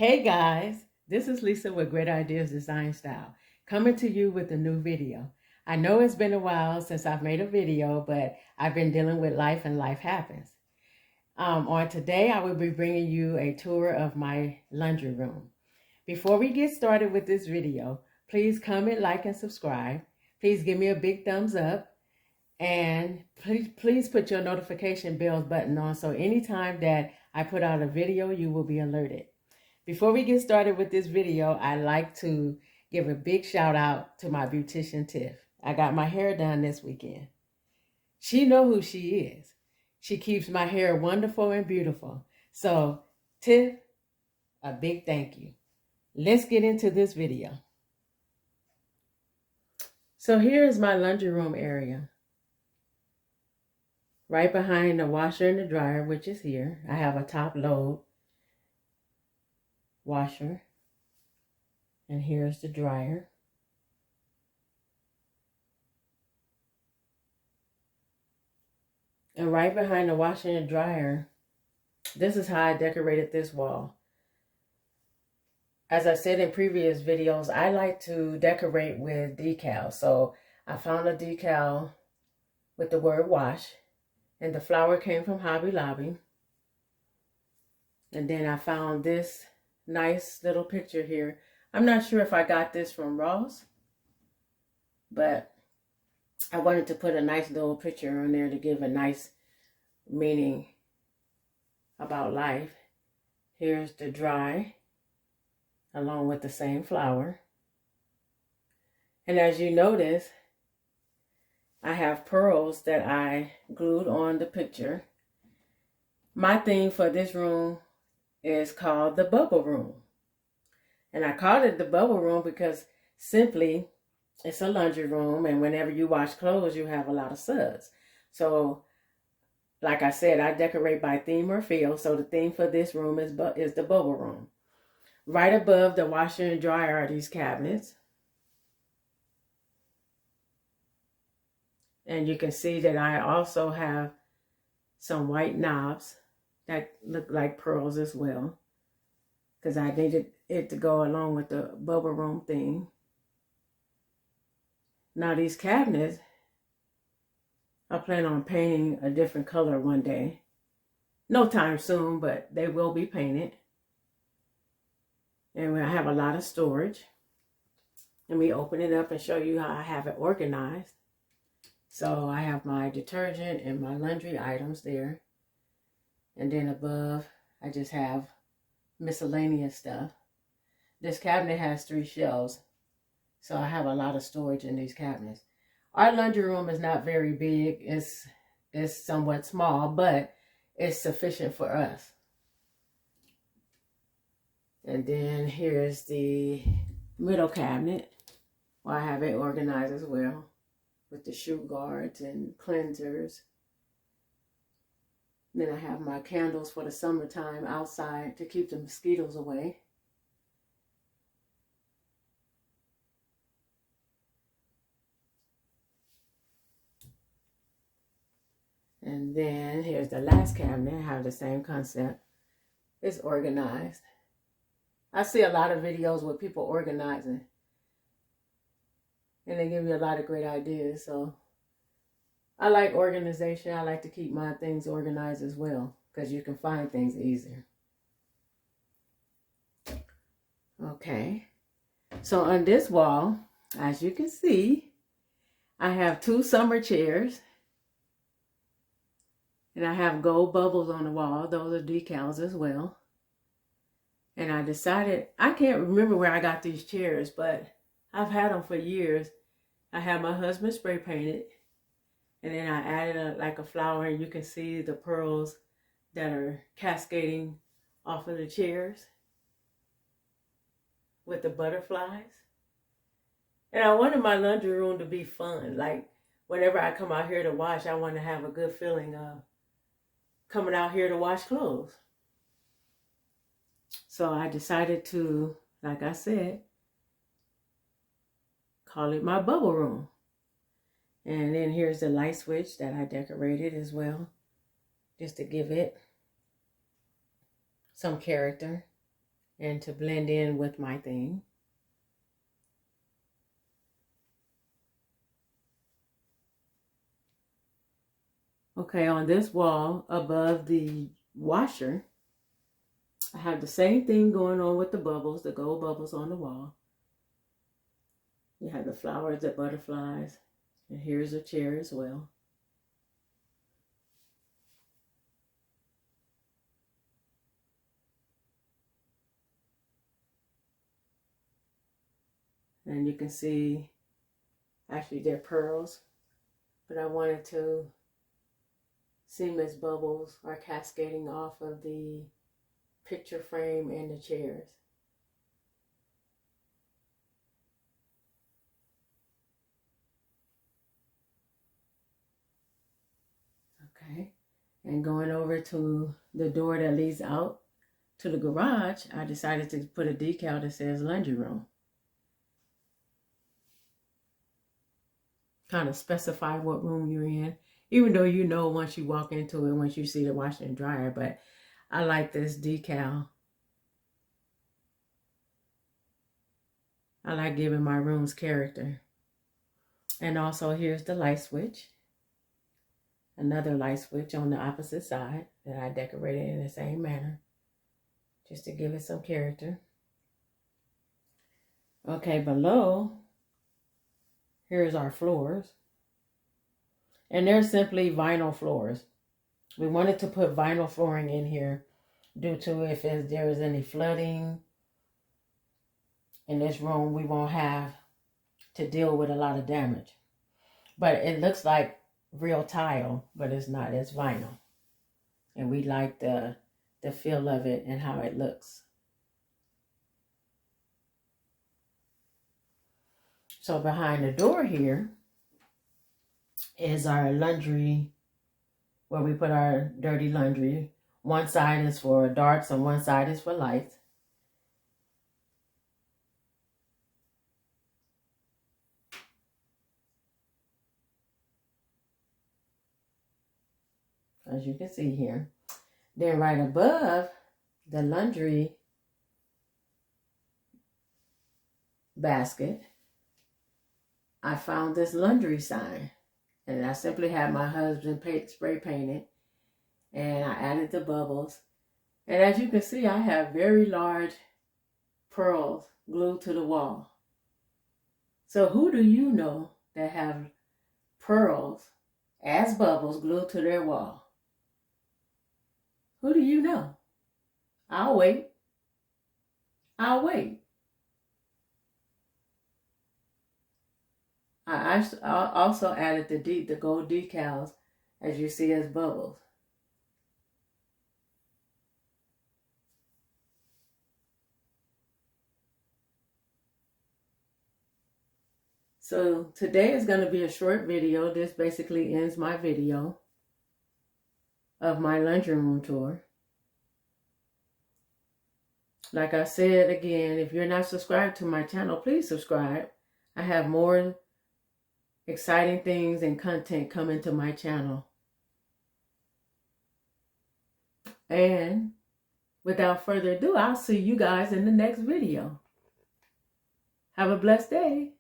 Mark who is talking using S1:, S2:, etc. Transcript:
S1: Hey guys, this is Lisa with Great Ideas Design Style, coming to you with a new video. I know it's been a while since I've made a video, but I've been dealing with life and life happens. On today, I will be bringing you a tour of my laundry room. Before we get started with this video, please comment, like, and subscribe. Please give me a big thumbs up. And please put your notification bell button on so anytime that I put out a video, you will be alerted. Before we get started with this video, I'd like to give a big shout out to my beautician, Tiff. I got my hair done this weekend. She knows who she is. She keeps my hair wonderful and beautiful. So, Tiff, a big thank you. Let's get into this video. So here's my laundry room area. Right behind the washer and the dryer, which is here, I have a top load washer. And here's the dryer. And right behind the washer and the dryer, this is how I decorated this wall. As I said in previous videos, I like to decorate with decals. So I found a decal with the word wash. And the flower came from Hobby Lobby. And then I found this nice little picture here. I'm not sure if I got this from Ross, but I wanted to put a nice little picture on there to give a nice meaning about life. Here's the dry, along with the same flower. And as you notice, I have pearls that I glued on the picture. My theme for this room is called the bubble room. And I called it the bubble room because simply it's a laundry room, and whenever you wash clothes, you have a lot of suds. So, like I said, I decorate by theme or feel. So the theme for this room is the bubble room. Right above the washer and dryer are these cabinets. And you can see that I also have some white knobs that look like pearls as well, because I needed it to go along with the bubble room theme. Now these cabinets, I plan on painting a different color one day. No time soon, but they will be painted. And I have a lot of storage. Let me open it up and show you how I have it organized. So I have my detergent and my laundry items there. And then above, I just have miscellaneous stuff. This cabinet has 3 shelves, so I have a lot of storage in these cabinets. Our laundry room is not very big. It's somewhat small, but it's sufficient for us. And then here's the middle cabinet, where I have it organized as well, with the shoe guards and cleansers. Then I have my candles for the summertime outside to keep the mosquitoes away. And then here's the last cabinet. I have the same concept. It's organized. I see a lot of videos with people organizing, and they give you a lot of great ideas. So I like organization. I like to keep my things organized as well, because you can find things easier. Okay. So on this wall, as you can see, I have 2 summer chairs. And I have gold bubbles on the wall. Those are decals as well. And I decided, I can't remember where I got these chairs, but I've had them for years. I had my husband spray painted. And then I added like a flower, and you can see the pearls that are cascading off of the chairs with the butterflies. And I wanted my laundry room to be fun. Like whenever I come out here to wash, I want to have a good feeling of coming out here to wash clothes. So I decided to, like I said, call it my bubble room. And then here's the light switch that I decorated as well, just to give it some character. and to blend in with my theme. Okay, on this wall above the washer, I have the same thing going on with the bubbles, the gold bubbles on the wall. You have the flowers, the butterflies, and here's a chair as well. And you can see, actually they're pearls, but I wanted to seem as bubbles are cascading off of the picture frame and the chairs. Okay, and going over to the door that leads out to the garage, I decided to put a decal that says laundry room. Kind of specify what room you're in, even though you know once you walk into it, once you see the washer and dryer, but I like this decal. I like giving my rooms character. And also here's the light switch. Another light switch on the opposite side that I decorated in the same manner, just to give it some character. Okay, below, here's our floors. And they're simply vinyl floors. We wanted to put vinyl flooring in here due to if there is any flooding in this room, we won't have to deal with a lot of damage. But it looks like real tile, but it's not, it's vinyl. And we like the feel of it and how it looks. So behind the door here is our laundry, where we put our dirty laundry. One side is for darks and one side is for lights. As you can see here. Then right above the laundry basket, I found this laundry sign. And I simply had my husband spray painted, and I added the bubbles. And as you can see, I have very large pearls glued to the wall. So who do you know that have pearls as bubbles glued to their wall? Who do you know? I'll wait. I'll wait. I also added the gold decals, as you see, as bubbles. So today is going to be a short video. This basically ends my video of my laundry room tour. Like I said again, if you're not subscribed to my channel, please subscribe. I have more exciting things and content coming to my channel. And without further ado, I'll see you guys in the next video. Have a blessed day.